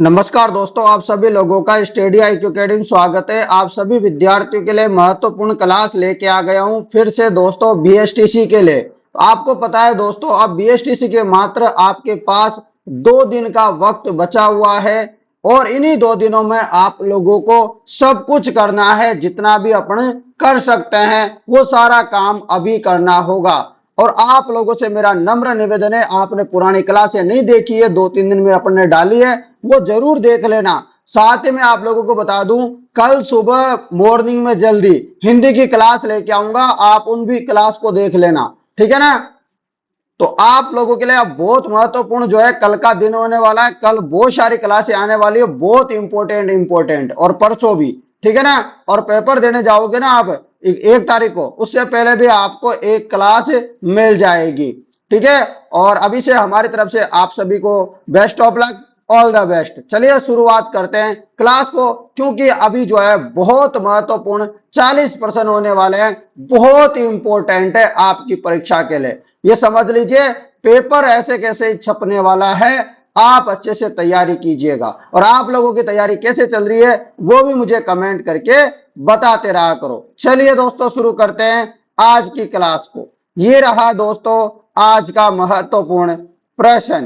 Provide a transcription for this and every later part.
नमस्कार दोस्तों, आप सभी लोगों का स्टडी IQ अकेडमी स्वागत है। आप सभी विद्यार्थियों के लिए महत्वपूर्ण क्लास लेके आ गया हूं फिर से दोस्तों BSTC के लिए। आपको पता है दोस्तों, अब BSTC के मात्र आपके पास 2 दिन का वक्त बचा हुआ है और इन्हीं 2 दिनों में आप लोगों को सब कुछ करना है। जितना भी अपन कर सकते हैं वो सारा काम अभी करना होगा। और आप लोगों से मेरा नम्र निवेदन है, आपने पुरानी क्लासें नहीं देखी है, 2-3 दिन में अपन ने डाली है, वो जरूर देख लेना। साथ ही में आप लोगों को बता दूं, कल सुबह मॉर्निंग में जल्दी हिंदी की क्लास लेके आऊंगा, आप उन भी क्लास को देख लेना, ठीक है ना। तो आप लोगों के लिए अब बहुत महत्वपूर्ण जो है कल का दिन होने वाला है। कल बहुत सारी क्लासें आने वाली है, बहुत इंपॉर्टेंट, और परसों भी, ठीक है ना। और पेपर देने जाओगे ना आप 1 तारीख को, उससे पहले भी आपको एक क्लास मिल जाएगी, ठीक है। और अभी से हमारी तरफ से आप सभी को best of luck, all the best. चलिए शुरुआत करते हैं क्लास को, क्योंकि अभी जो है बहुत महत्वपूर्ण 40% होने वाले हैं, बहुत इंपॉर्टेंट है आपकी परीक्षा के लिए। ये समझ लीजिए, पेपर ऐसे कैसे छपने वाला है, आप अच्छे से तैयारी कीजिएगा। और आप लोगों की तैयारी कैसे चल रही है वो भी मुझे कमेंट करके बताते रहा करो। चलिए दोस्तों शुरू करते हैं आज की क्लास को। ये रहा दोस्तों आज का महत्वपूर्ण प्रश्न।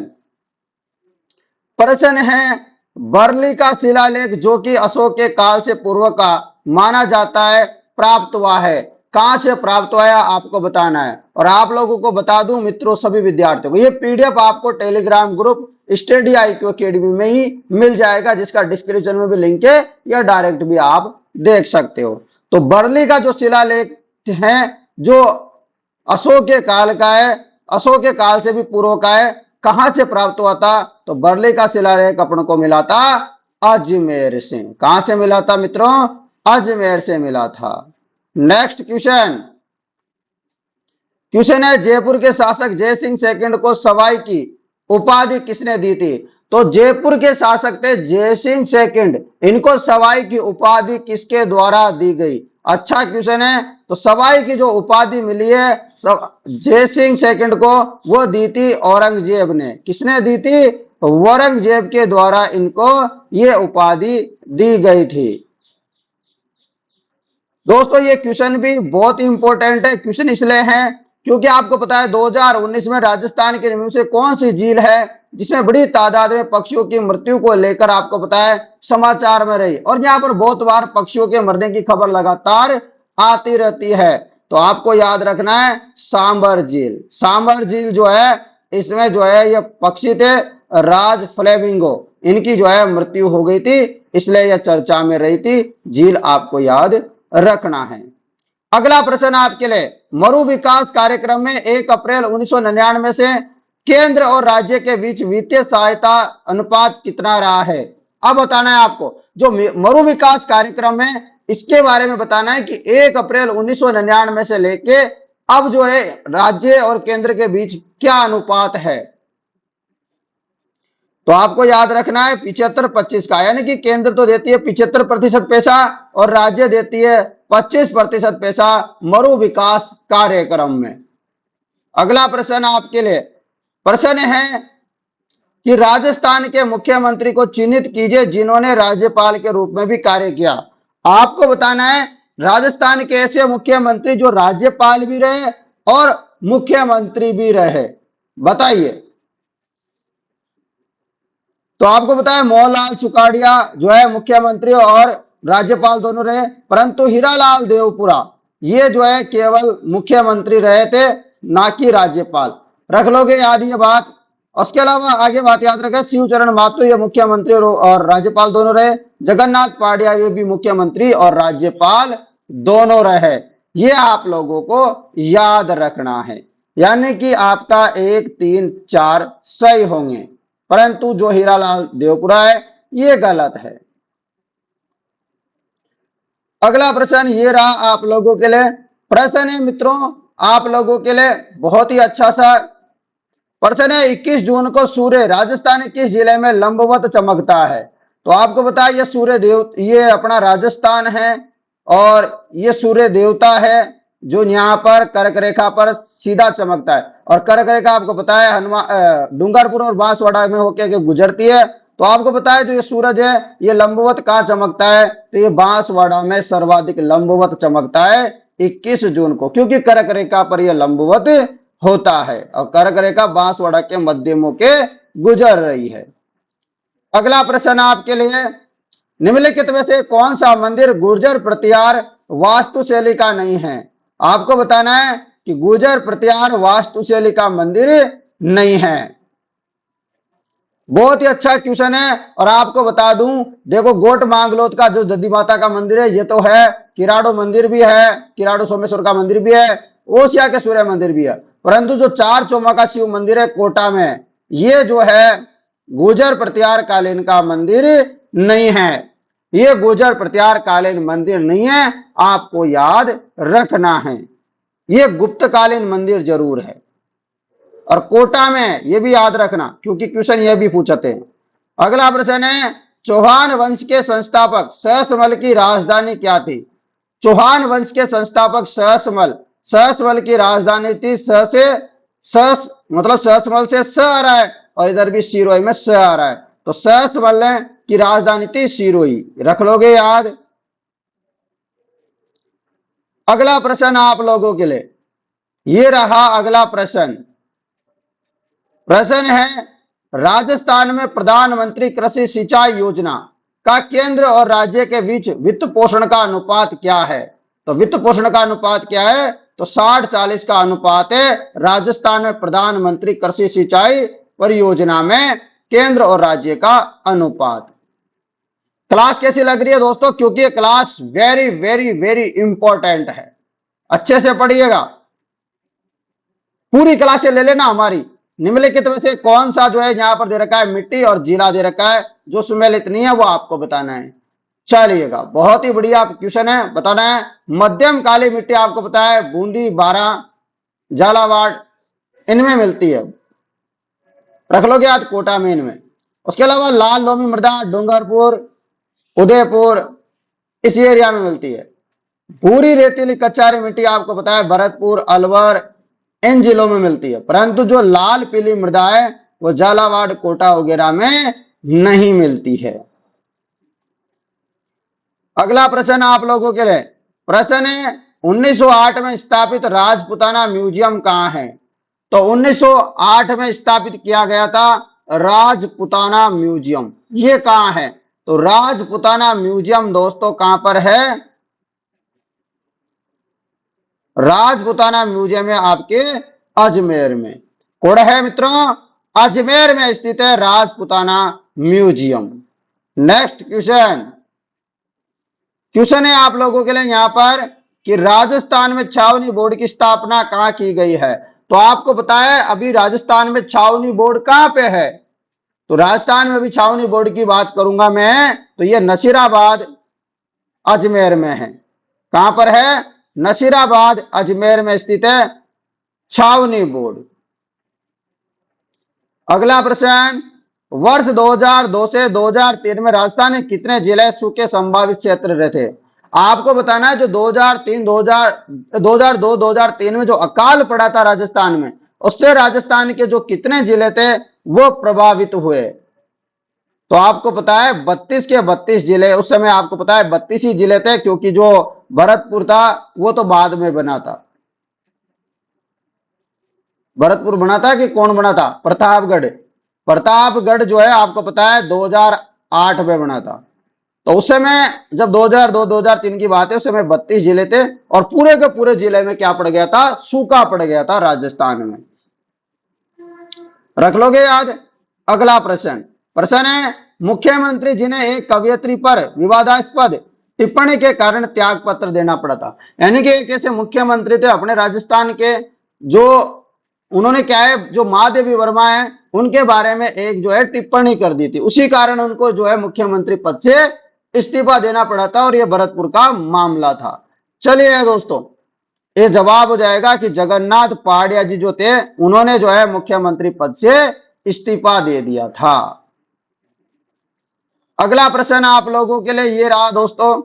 प्रश्न है, बरली का शिलालेख जो कि अशोक के काल से पूर्व का माना जाता है प्राप्त हुआ है, कहां से प्राप्त हुआ है आपको बताना है। और आप लोगों को बता दूं मित्रों, सभी विद्यार्थियों को ये PDF आपको Telegram group study IQ academy में ही मिल जाएगा, जिसका डिस्क्रिप्शन में भी लिंक है, या डायरेक्ट भी आप देख सकते हो। तो बरली का जो शिलालेख है जो अशोक के काल का है, अशोक के काल से भी पूर्व का है, कहां से प्राप्त हुआ था, तो बरली का शिलालेख अपन को मिला था अजमेर से। कहां से मिला था मित्रों, अजमेर से मिला था। नेक्स्ट क्वेश्चन, क्वेश्चन है, जयपुर के शासक जय सिंह सेकंड को सवाई की उपाधि किसने दी थी। तो जयपुर के शासक थे जय सिंह सेकंड, इनको सवाई की उपाधि किसके द्वारा दी गई। अच्छा क्वेश्चन है। तो सवाई की जो उपाधि मिली है जय सिंह सेकंड को, वो दी थी औरंगजेब ने। किसने दी थी, औरंगजेब के द्वारा इनको ये उपाधि दी गई थी। दोस्तों ये क्वेश्चन भी बहुत इंपॉर्टेंट है। क्वेश्चन इसलिए है क्योंकि आपको पता है 2019 में राजस्थान के निम्न से कौन सी झील है जिसमें बड़ी तादाद में पक्षियों की मृत्यु को लेकर आपको पता है समाचार में रही, और यहाँ पर बहुत बार पक्षियों के मरने की खबर लगातार आती रहती है। तो आपको याद रखना है सांबर झील। सांबर झील जो है, इसमें जो है ये पक्षी थे राज फ्लेमिंगो, इनकी जो है मृत्यु हो गई थी, इसलिए यह चर्चा में रही थी। झील आपको याद रखना है। अगला प्रश्न आपके लिए, मरु विकास कार्यक्रम में 1 अप्रैल 1999 से केंद्र और राज्य के बीच वित्तीय सहायता अनुपात कितना रहा है। अब बताना है आपको, जो मरु विकास कार्यक्रम है इसके बारे में बताना है कि 1 अप्रैल 1999 से लेके अब जो है राज्य और केंद्र के बीच क्या अनुपात है। तो आपको याद रखना है 75-25 का, यानी कि केंद्र तो देती है 75% पैसा और राज्य देती है 25% पैसा मरु विकास कार्यक्रम में। अगला प्रश्न आपके लिए, प्रश्न है कि राजस्थान के मुख्यमंत्री को चिन्हित कीजिए जिन्होंने राज्यपाल के रूप में भी कार्य किया। आपको बताना है राजस्थान के ऐसे मुख्यमंत्री जो राज्यपाल भी रहे और मुख्यमंत्री भी रहे, बताइए। तो आपको बताया मोहनलाल सुखाड़िया जो है मुख्यमंत्री और राज्यपाल दोनों रहे, परंतु हीरालाल देवपुरा ये जो है केवल मुख्यमंत्री रहे थे, ना कि राज्यपाल। रख लोगे याद ये बात। उसके अलावा आगे बात याद रखें, शिवचरण माथुर ये मुख्यमंत्री और राज्यपाल दोनों रहे। जगन्नाथ पाटिया ये भी मुख्यमंत्री और राज्यपाल दोनों रहे। ये आप लोगों को याद रखना है, यानी कि आपका 1, 3, 4 सही होंगे, परंतु जो हीरालाल देवपुरा है ये गलत है। अगला प्रश्न ये रहा आप लोगों के लिए। प्रश्न है मित्रों आप लोगों के लिए बहुत ही अच्छा सा प्रश्न है, 21 जून को सूर्य राजस्थान किस जिले में लंबवत चमकता है। तो आपको बताया ये सूर्य देव, ये अपना राजस्थान है और ये सूर्य देवता है जो यहाँ पर कर्क रेखा पर सीधा चमकता है। और कर्क रेखा आपको पता है हनुमान डूंगरपुर और बांसवाड़ा में होकर के गुजरती है। तो आपको पता है जो ये सूरज है ये लंबवत कहाँ चमकता है, तो ये बांसवाड़ा में सर्वाधिक लंबवत चमकता है 21 जून को, क्योंकि कर्क रेखा पर यह लंबवत होता है और कर्क रेखा बांसवाड़ा के मध्यमों के गुजर रही है। अगला प्रश्न आपके लिए, निम्नलिखित में से कौन सा मंदिर गुर्जर प्रतिहार वास्तुशैली का नहीं है। आपको बताना है कि गुर्जर प्रतिहार वास्तुशैली का मंदिर नहीं है। बहुत ही अच्छा क्वेश्चन है। और आपको बता दूं, देखो गोट मांगलोद का जो दधी माता का मंदिर है ये तो है, किराड़ो मंदिर भी है, किराड़ो सोमेश्वर का मंदिर भी है, ओसिया के सूर्य मंदिर भी है, परंतु जो चार चौमा का शिव मंदिर है कोटा में, ये जो है गुर्जर प्रतिहार कालीन का मंदिर नहीं है। ये गुर्जर प्रतिहार कालीन मंदिर नहीं है, आपको याद रखना है। ये गुप्तकालीन मंदिर जरूर है और कोटा में, ये भी याद रखना क्योंकि क्वेश्चन ये भी पूछते हैं। अगला प्रश्न है, चौहान वंश के संस्थापक सहस्मल की राजधानी क्या थी। चौहान वंश के संस्थापक सहस्मल, सहस्मल की राजधानी थी, मतलब सहस्मल से स आ रहा है और इधर भी सिरोही में स आ रहा है, तो सहस्मल की राजधानी थी सिरोही, रख लोगे याद। अगला प्रश्न आप लोगों के लिए, ये रहा अगला प्रश्न। प्रश्न है, राजस्थान में प्रधानमंत्री कृषि सिंचाई योजना का केंद्र और राज्य के बीच वित्त पोषण का अनुपात क्या है। तो वित्त पोषण का अनुपात क्या है, तो 60-40 का अनुपात है राजस्थान में प्रधानमंत्री कृषि सिंचाई परियोजना में केंद्र और राज्य का अनुपात। क्लास कैसी लग रही है दोस्तों, क्योंकि ये class very very very important है, अच्छे से पढ़िएगा, पूरी क्लासें ले लेना हमारी। निम्नलिखित में से कौन सा जो है यहां पर दे रखा है मिट्टी और जिला दे रखा है जो सुमेलित नहीं है, वो आपको बताना है। चलिएगा, बहुत ही बढ़िया क्वेश्चन है, बताना है। मध्यम काली मिट्टी आपको पता है बूंदी, बारां, झालावाड़ इनमें मिलती है, रख लोगे आज कोटा में इनमें। उसके अलावा लाल लोमी मृदा डूंगरपुर, उदयपुर इस एरिया में मिलती है। भूरी रेतीली कच्चारी मिट्टी आपको पता है भरतपुर, अलवर इन जिलों में मिलती है, परंतु जो लाल पीली मृदा है वो झालावाड़, कोटा वगैरह में नहीं मिलती है। अगला प्रश्न आप लोगों के लिए, प्रश्न है 1908 में स्थापित राजपुताना म्यूजियम कहां है। तो 1908 में स्थापित किया गया था राजपुताना म्यूजियम, ये कहां है। तो राजपुताना म्यूजियम दोस्तों कहां पर है, राजपुताना म्यूजियम है आपके अजमेर में। कौन है मित्रों, अजमेर में स्थित है Rajputana museum. Next question, question है आप लोगों के लिए यहां पर कि राजस्थान में छावनी बोर्ड की स्थापना कहां की गई है। तो आपको पता है अभी राजस्थान में छावनी बोर्ड कहां पे है, तो राजस्थान में भी छावनी बोर्ड की बात करूंगा मैं, तो ये नसीराबाद अजमेर में है। कहां पर है, नसीराबाद अजमेर में स्थित है छावनी बोर्ड। अगला प्रश्न, वर्ष 2002 से 2003 में राजस्थान में कितने जिले सूखे संभावित क्षेत्र रहे थे। आपको बताना है जो 2002-2003 में जो अकाल पड़ा था राजस्थान में, उससे राजस्थान के जो कितने जिले थे वो प्रभावित हुए। तो आपको पता है 32 के 32 जिले, उस समय आपको पता है 32 ही जिले थे, क्योंकि जो भरतपुर था वो तो बाद में बना था। भरतपुर बना था कि कौन बना था, प्रतापगढ़। प्रतापगढ़ जो है आपको पता है 2008 में बना था। तो उस समय जब 2002-2003 की बात है, उस समय 32 जिले थे और पूरे के पूरे जिले में क्या पड़ गया था, सूखा पड़ गया था राजस्थान में, रख लोगे याद। अगला प्रश्न, प्रश्न है मुख्यमंत्री जिन्हें एक कवयित्री पर विवादास्पद टिप्पणी के कारण त्याग पत्र देना पड़ा था। यानी कि एक ऐसे मुख्यमंत्री थे अपने राजस्थान के, जो उन्होंने क्या है, जो महादेवी वर्मा है उनके बारे में एक जो है टिप्पणी कर दी थी, उसी कारण उनको जो है मुख्यमंत्री पद से इस्तीफा देना पड़ा था और यह भरतपुर का मामला था। चलिए दोस्तों, ये जवाब हो जाएगा कि जगन्नाथ पहाड़िया जी जो थे उन्होंने जो है मुख्यमंत्री पद से इस्तीफा दे दिया था। अगला प्रश्न आप लोगों के लिए ये रहा दोस्तों,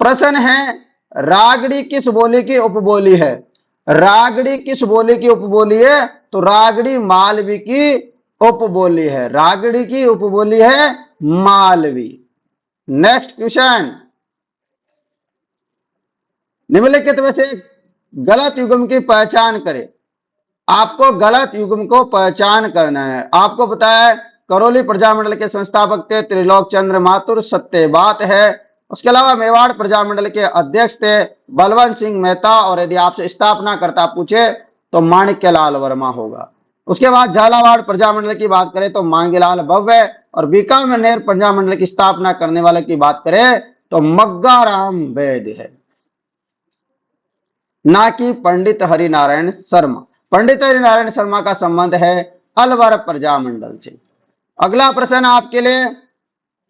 प्रश्न है रागड़ी किस बोली की उपबोली है। रागड़ी किस बोली की उपबोली है, तो रागड़ी मालवी की उपबोली है, रागड़ी की उपबोली है मालवी। नेक्स्ट क्वेश्चन, निम्नलिखित में से गलत युग्म की पहचान करें। आपको गलत युग्म को पहचान करना है। आपको पता है करौली प्रजामंडल के संस्थापक थे त्रिलोक चंद्र माथुर, सत्य बात है। उसके अलावा मेवाड़ प्रजामंडल के अध्यक्ष थे बलवंत सिंह मेहता, और यदि आपसे स्थापना करता पूछे तो माणिक्यलाल वर्मा होगा। उसके बाद झालावाड़ प्रजामंडल की बात करें तो मांगीलाल भव्य, और बीकानेर प्रजामंडल की स्थापना करने वाले की बात करें तो मग्गाराम वैद्य है, ना कि पंडित हरिनारायण शर्मा। पंडित हरिनारायण शर्मा का संबंध है अलवर प्रजामंडल से। अगला प्रश्न आपके लिए,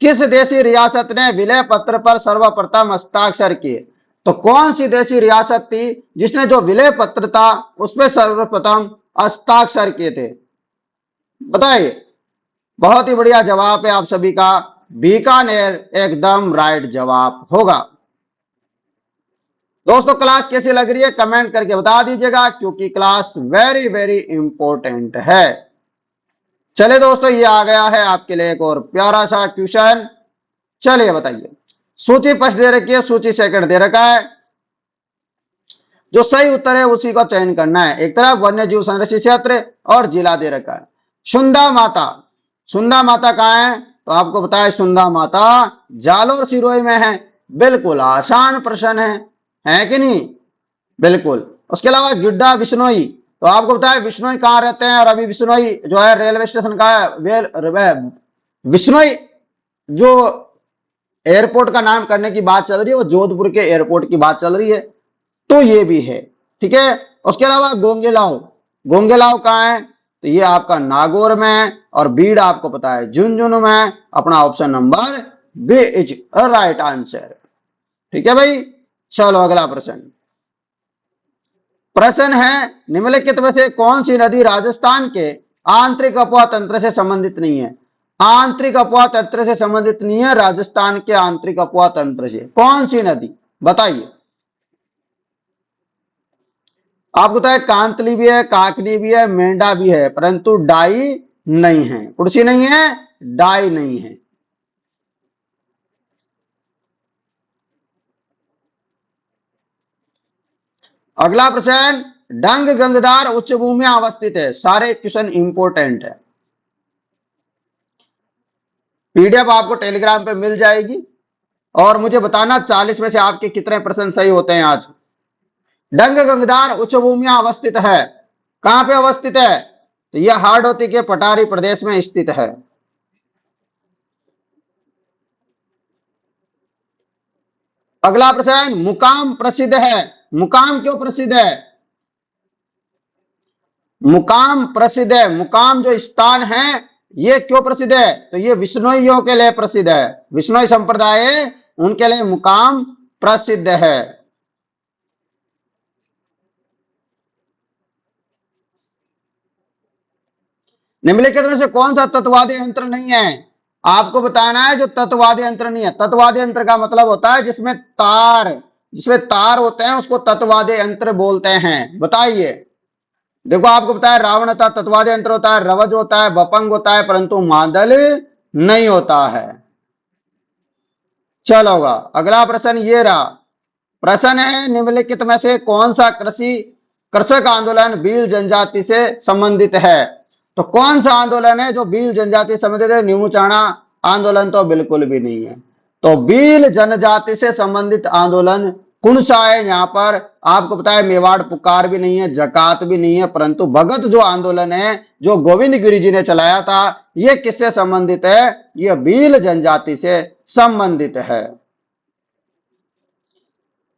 किस देशी रियासत ने विलय पत्र पर सर्वप्रथम हस्ताक्षर किए? तो कौन सी देशी रियासत थी जिसने जो विलय पत्र था उसमें सर्वप्रथम हस्ताक्षर किए थे? बताइए। बहुत ही बढ़िया जवाब है आप सभी का, बीकानेर एकदम राइट जवाब होगा। दोस्तों क्लास कैसी लग रही है कमेंट करके बता दीजिएगा, क्योंकि क्लास वेरी वेरी इंपॉर्टेंट है। चलिए दोस्तों, ये आ गया है आपके लिए एक और प्यारा सा क्वेश्चन। चलिए बताइए, सूची फर्स्ट दे रखी है, सूची सेकंड दे रखा है। जो सही उत्तर है उसी को चयन करना है। एक तरफ वन्य जीव संरक्षित क्षेत्र और जिला दे रखा है। सुंदा माता, सुंदा माता कहाँ है? तो आपको पता है सुंदा माता जालोर सिरोही में है। बिल्कुल आसान प्रश्न है कि नहीं? बिल्कुल। उसके अलावा गिड्डा बिश्नोई, तो आपको पता है बिश्नोई कहाँ रहते हैं? और अभी बिश्नोई जो है रेलवे स्टेशन का है। बिश्नोई जो एयरपोर्ट का नाम करने की बात चल रही है वो जोधपुर के एयरपोर्ट की बात चल रही है, तो ये भी है। ठीक है। उसके अलावा गोंगेलाव, गोंगेलाव कहाँ है? तो ये आपका नागौर में है, और बीड़ आपको पता है झुंझुनू में। अपना option number B is right answer. ठीक है भाई। चलो अगला प्रश्न। प्रश्न है, निम्नलिखित में से कौन सी नदी राजस्थान के आंतरिक अपवा तंत्र से संबंधित नहीं है? आंतरिक अपवा तंत्र से संबंधित नहीं है, राजस्थान के आंतरिक अपवा तंत्र से। कौन सी नदी बताइए? आपको पता है कांतली भी है, काकनी भी है, मेंढा भी है, परंतु डाई नहीं है। कुर्सी नहीं है, डाई नहीं है। अगला प्रश्न, डंग गंगदार उच्च भूमि में अवस्थित है। सारे क्वेश्चन इंपोर्टेंट है। पीडीएफ आपको टेलीग्राम पे मिल जाएगी, और मुझे बताना 40 में से आपके कितने प्रश्न सही होते हैं आज। डंग गंगदार उच्च भूमि में अवस्थित है। कहां पे अवस्थित है? तो यह हाड़ौती के पठारी प्रदेश में स्थित है। अगला प्रश्न, मुकाम प्रसिद्ध है। मुकाम क्यों प्रसिद्ध है? मुकाम प्रसिद्ध है, मुकाम जो स्थान है ये क्यों प्रसिद्ध है? तो ये विश्नोइयों के लिए प्रसिद्ध है। विश्नोई संप्रदाय उनके लिए मुकाम प्रसिद्ध है। निम्नलिखित में से कौन सा तत्ववादी यंत्र नहीं है? आपको बताना है जो तत्ववादी यंत्र नहीं है। तत्ववादी यंत्र का मतलब होता है जिसमें तार होते हैं, उसको तत्ववादी यंत्र बोलते हैं। बताइए। देखो आपको पता है रावण था, तत्ववादी यंत्र होता है, रवज होता है, बपंग होता है, परंतु मादल नहीं होता है। चलोगा अगला प्रश्न ये रहा। प्रश्न है, निम्नलिखित में से कौन सा कृषक आंदोलन भील जनजाति से संबंधित है? तो कौन सा आंदोलन है जो भील जनजाति से संबंधित है? नीमूचाणा आंदोलन तो बिल्कुल भी नहीं है। तो भील जनजाति से संबंधित आंदोलन कौन सा है? यहाँ पर आपको पता है मेवाड़ पुकार भी नहीं है, जकात भी नहीं है, परंतु भगत जो आंदोलन है जो गोविंद गिरी जी ने चलाया था, यह किससे संबंधित है? यह भील जनजाति से संबंधित है।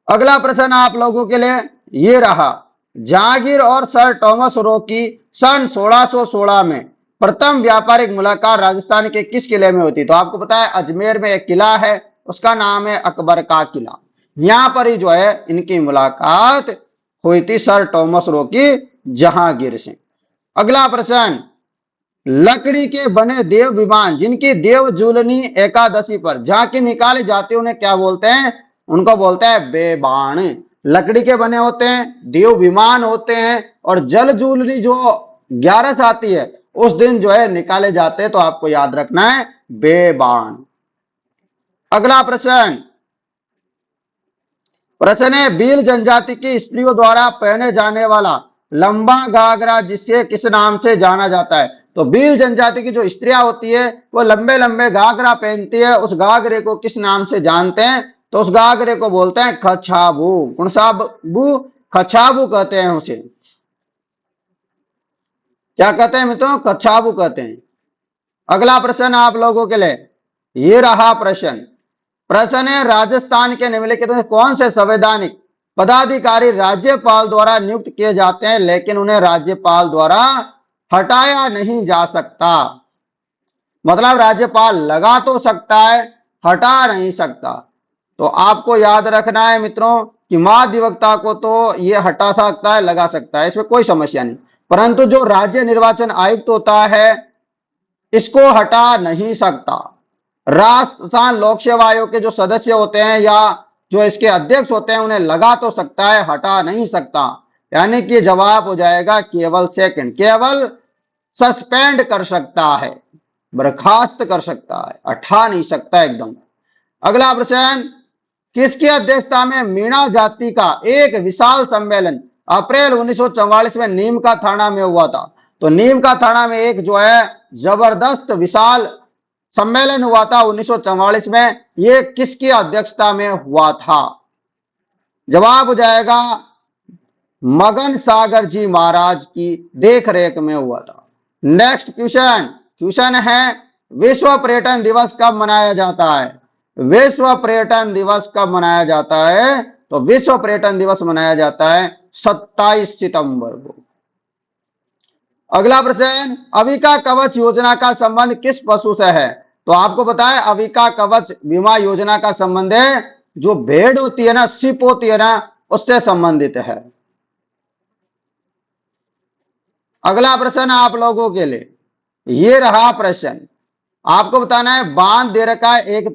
अगला प्रश्न आप लोगों के लिए ये रहा। जहांगीर और सर टॉमस रो की सन 1616 में प्रथम व्यापारिक मुलाकात राजस्थान के किस किले में होती? तो आपको पता है अजमेर में एक किला है, उसका नाम है अकबर का किला। यहां पर ही जो है इनकी मुलाकात हुई थी सर टॉमस रो की जहांगीर से। अगला प्रश्न, लकड़ी के बने देव विमान जिनकी देव जूलनी एकादशी पर झांकी निकाली जाती है उन्हें क्या बोलते हैं? उनको बोलते हैं बेबाण। लकड़ी के बने होते हैं, देव विमान होते हैं, और जल जूलनी जो 11 आती है उस दिन जो है निकाले जाते हैं, तो आपको याद रखना है बेबान। अगला प्रश्न, प्रश्न है भील जनजाति की स्त्रियों द्वारा पहने जाने वाला लंबा घाघरा जिसे किस नाम से जाना जाता है। तो भील जनजाति की जो स्त्रियां होती है वो लंबे लंबे घाघरा पहनती है, उस घाघरे को किस नाम से जानते हैं? तो उस घाघरे को बोलते हैं खछाबू। कौन सा बू? खछाबू कहते हैं उसे। क्या कहते हैं मित्रों? कच्छाबू कहते हैं। अगला प्रश्न आप लोगों के लिए, ये रहा प्रश्न। प्रश्न है राजस्थान के निम्नलिखित में कौन से संवैधानिक पदाधिकारी राज्यपाल द्वारा नियुक्त किए जाते हैं लेकिन उन्हें राज्यपाल द्वारा हटाया नहीं जा सकता? मतलब राज्यपाल लगा तो सकता है, हटा नहीं सकता। तो आपको याद रखना है मित्रों कि महाधिवक्ता को तो ये हटा सकता है, लगा सकता है, इसमें कोई समस्या नहीं, परंतु जो राज्य निर्वाचन आयुक्त होता है इसको हटा नहीं सकता। राजस्थान लोक सेवा आयोग के जो सदस्य होते हैं या जो इसके अध्यक्ष होते हैं उन्हें लगा तो सकता है, हटा नहीं सकता। यानी कि जवाब हो जाएगा केवल सेकंड, केवल सस्पेंड कर सकता है, बर्खास्त कर सकता है, हटा नहीं सकता एकदम। अगला प्रश्न, किसकी अध्यक्षता में मीणा जाति का एक विशाल सम्मेलन अप्रैल 1944 में नीम का थाना में हुआ था? तो नीम का थाना में एक जो है जबरदस्त विशाल सम्मेलन हुआ था 1944 में, ये किसकी अध्यक्षता में हुआ था? जवाब हो जाएगा मगन सागर जी महाराज की देखरेख में हुआ था। नेक्स्ट क्वेश्चन, क्वेश्चन है विश्व पर्यटन दिवस कब मनाया जाता है? विश्व पर्यटन दिवस कब मनाया जाता है? तो विश्व पर्यटन दिवस मनाया जाता है 27 सितंबर को। अगला प्रश्न, अविका कवच योजना का संबंध किस पशु से है? तो आपको पता है अविका कवच बीमा योजना का संबंध है जो भेड़ होती है ना, सिप होती है ना, उससे संबंधित है। अगला प्रश्न आप लोगों के लिए, ये रहा प्रश्न। आपको बताना है बांध दे रखा है, एक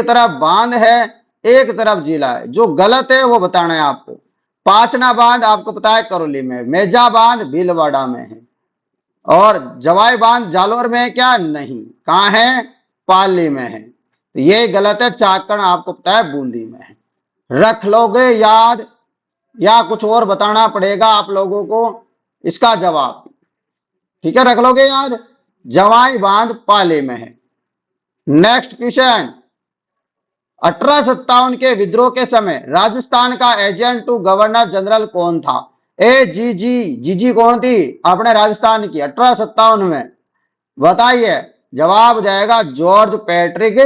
तरफ बांध है, एक तरफ जिला है, जो गलत है वो बताना है आपको। पाचना बांध आपको पता है करौली में, मेजा बांध भीलवाड़ा में है, और जवाई बांध जालोर में है क्या? नहीं। कहां है? पाली में है। तो ये गलत है। चाकण आपको पता है बूंदी में है। रख लोगे याद या कुछ और बताना पड़ेगा आप लोगों को इसका जवाब? ठीक है, रख लोगे याद। जवाई बांध पाली में है। नेक्स्ट क्वेश्चन, 1857 के विद्रोह के समय राजस्थान का एजेंट टू गवर्नर जनरल कौन था? जीजी कौन थी अपने राजस्थान की 1857 में? बताइए। जवाब जाएगा जॉर्ज पैट्रिक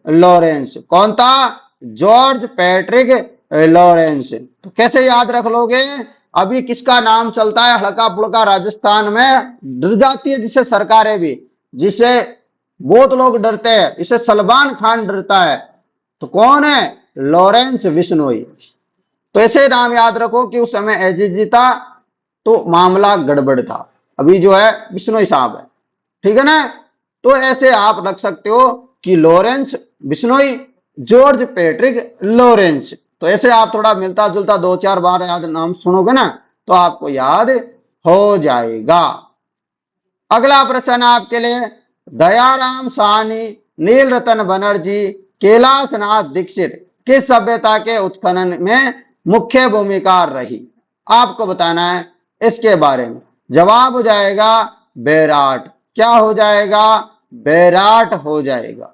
लॉरेंस। कौन था? George Patrick Lawrence. तो कैसे याद रख लोगे? अभी किसका नाम चलता है हल्का फुल्का राजस्थान में, डर जाती है जिससे सरकारें भी, जिससे बहुत लोग डरते हैं, इससे सलमान खान डरता है। तो कौन है? लॉरेंस बिश्नोई। तो ऐसे नाम याद रखो कि उस समय एजीजी था तो मामला गड़बड़ था, अभी जो है बिश्नोई साहब है। ठीक है ना? तो ऐसे आप रख सकते हो कि Lawrence Bishnoi, George Patrick Lawrence. तो ऐसे आप थोड़ा मिलता जुलता 2-4 बार याद नाम सुनोगे ना तो आपको याद हो जाएगा। अगला प्रश्न आपके लिए, दयाराम साहनी, नील रतन बनर्जी, कैलाशनाथ दीक्षित किस सभ्यता के उत्खनन में मुख्य भूमिका रही? आपको बताना है इसके बारे में। जवाब हो जाएगा बैराट। क्या हो जाएगा? बैराट हो जाएगा।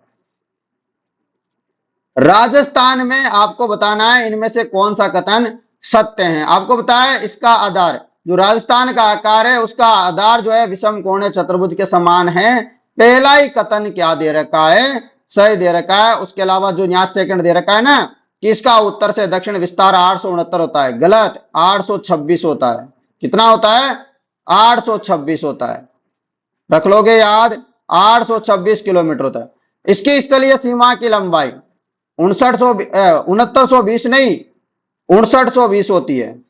राजस्थान में आपको बताना है इनमें से कौन सा कथन सत्य है। आपको बताया इसका आधार, जो राजस्थान का आकार है उसका आधार जो है विषम कोणीय चतुर्भुज के समान है। पहला ही कथन क्या दे रखा है? सही दे रखा है। उसके अलावा जो 69 दे रखा है ना कि इसका उत्तर से दक्षिण विस्तार 869 होता है, गलत। 826 होता है। कितना होता है? 826 होता है। रख लोगे याद, 826 किलोमीटर होता है। इसकी स्थलीय सीमा की लंबाई 6920 नहीं 5920 होती है,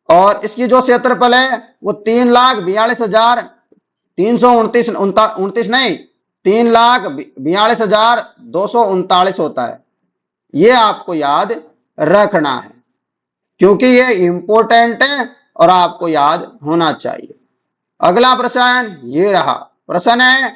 और इसकी जो क्षेत्रफल है वो 3,42,329 नहीं 3,42,239 होता है। ये आपको याद रखना है क्योंकि ये इंपॉर्टेंट है और आपको याद होना चाहिए। अगला प्रश्न ये रहा। प्रश्न है,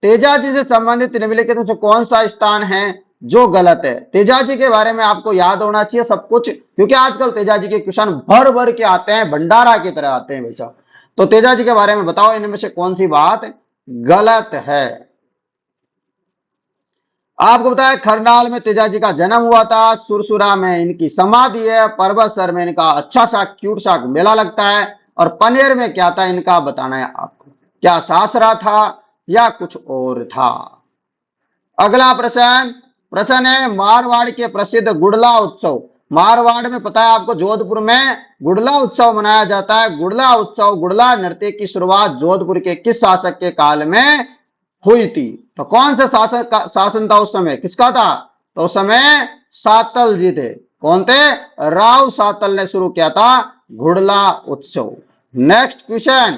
तेजाजी से संबंधित निम्नलिखित में से कौन सा स्थान है जो गलत है? तेजाजी के बारे में आपको याद होना चाहिए सब कुछ, क्योंकि आजकल तेजाजी के क्वेश्चन भर भर के आते हैं, भंडारा की तरह आते हैं वैसा। तो तेजाजी के बारे में बताओ, इनमें से कौन सी बात गलत है? आपको बताया खरनाल में तेजाजी का जन्म हुआ था, सुरसुरा में इनकी समाधि है, पर्वतसर में इनका अच्छा सा क्यूट सा मेला लगता है, और पनेर में क्या था इनका बताना है आपको। क्या सासरा था या कुछ और था? अगला प्रश्न, प्रश्न है मारवाड़ के प्रसिद्ध गुड़ला उत्सव। मारवाड़ में पता है आपको, जोधपुर में गुड़ला उत्सव मनाया जाता है। गुड़ला उत्सव, गुड़ला नृत्य की शुरुआत जोधपुर के किस शासक के काल में हुई थी? तो कौन सा शासन था उस समय, किसका था? तो उस समय सातल जी थे। कौन थे? राव सातल ने शुरू किया था गुड़ला उत्सव। नेक्स्ट क्वेश्चन,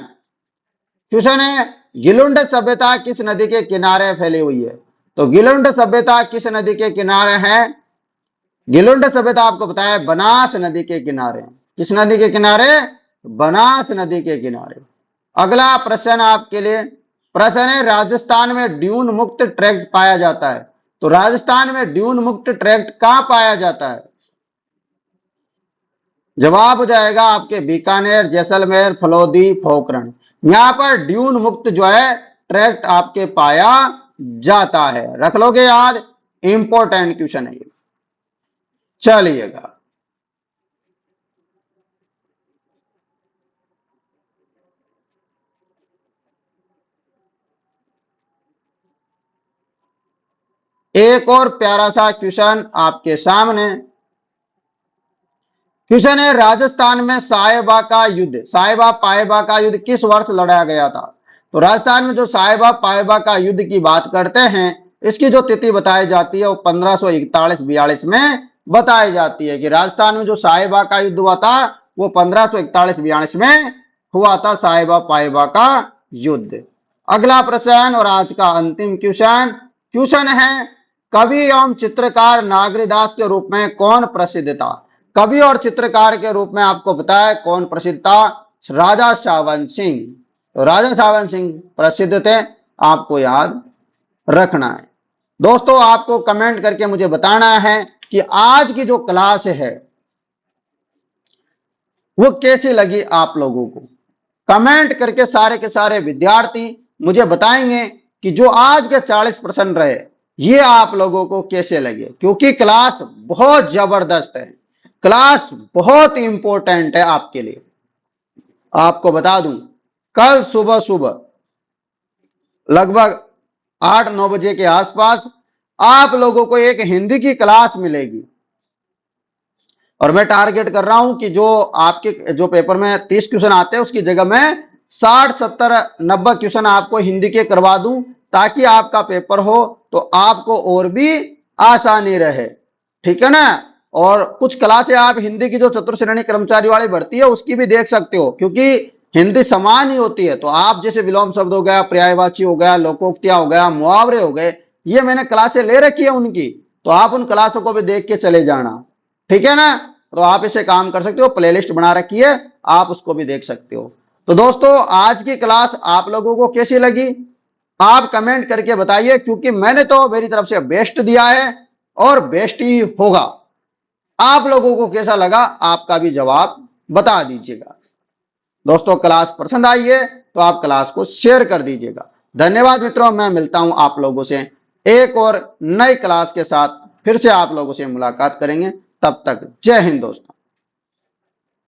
क्वेश्चन है गिलुंड सभ्यता किस नदी के किनारे फैली हुई है? तो गिलुंड सभ्यता किस नदी के किनारे है? गिलुंड सभ्यता आपको पता है बनास नदी के किनारे। किस नदी के किनारे? बनास नदी के किनारे। अगला प्रश्न आपके लिए, प्रश्न है राजस्थान में ड्यून मुक्त ट्रैक्ट पाया जाता है। तो राजस्थान में ड्यून मुक्त ट्रैक्ट कहां पाया जाता है? जवाब हो जाएगा आपके बीकानेर, जैसलमेर, फलोदी, पोखरण। यहां पर ड्यून मुक्त जो है ट्रैक्ट आपके पाया जाता है। रख लोगे याद, इंपॉर्टेंट क्वेश्चन है ये। चलिएगा, एक और प्यारा सा क्वेश्चन आपके सामने। क्वेश्चन है राजस्थान में साहिबा का युद्ध, साहिबा पाइबा का युद्ध किस वर्ष लड़ा गया था? तो राजस्थान में जो साहिबा पाइबा का युद्ध की बात करते हैं, इसकी जो तिथि बताई जाती है वो 1541-42 में बताई जाती है कि राजस्थान में जो साहिबा का युद्ध हुआ था वो 1541-42 में हुआ था, साहिबा पाइबा का युद्ध। अगला प्रश्न और आज का अंतिम क्वेश्चन, क्वेश्चन है कवि एवं चित्रकार नागरीदास के रूप में कौन प्रसिद्ध था? कवि और चित्रकार के रूप में आपको पता है कौन प्रसिद्ध था? राजा सावन सिंह। तो राजा सावन सिंह प्रसिद्ध थे, आपको याद रखना है। दोस्तों आपको कमेंट करके मुझे बताना है कि आज की जो क्लास है वो कैसी लगी आप लोगों को। कमेंट करके सारे के सारे विद्यार्थी मुझे बताएंगे कि जो आज के 40 प्रश्न रहे ये आप लोगों को कैसे लगे, क्योंकि क्लास बहुत जबरदस्त है, क्लास बहुत इंपॉर्टेंट है आपके लिए। आपको बता दूं कल सुबह सुबह लगभग 8-9 बजे के आसपास आप लोगों को एक हिंदी की क्लास मिलेगी, और मैं टारगेट कर रहा हूं कि जो आपके जो पेपर में 30 क्वेश्चन आते हैं उसकी जगह मैं 60, 70, 90 क्वेश्चन आपको हिंदी के करवा दूं, ताकि आपका पेपर हो तो आपको और भी आसानी रहे। ठीक है ना? और कुछ क्लासें आप हिंदी की जो चतुर्श्रेणी कर्मचारी वाली भर्ती है उसकी भी देख सकते हो, क्योंकि हिंदी समान ही होती है। तो आप जैसे विलोम शब्द हो गया, पर्यायवाची हो गया, लोकोक्तियां हो गया, मुहावरे हो गए, ये मैंने क्लासें ले रखी है उनकी, तो आप उन क्लासों को भी देख के चले जाना। ठीक है ना? तो आप इसे काम कर सकते हो, प्लेलिस्ट बना रखी है, आप उसको भी देख सकते हो। तो दोस्तों आज की क्लास आप लोगों को कैसी लगी आप कमेंट करके बताइए, क्योंकि मैंने तो मेरी तरफ से बेस्ट दिया है और बेस्ट ही होगा। आप लोगों को कैसा लगा आपका भी जवाब बता दीजिएगा। दोस्तों क्लास पसंद आई है तो आप क्लास को शेयर कर दीजिएगा। धन्यवाद मित्रों, मैं मिलता हूं आप लोगों से एक और नई क्लास के साथ, फिर से आप लोगों से मुलाकात करेंगे। तब तक जय हिंद दोस्तों।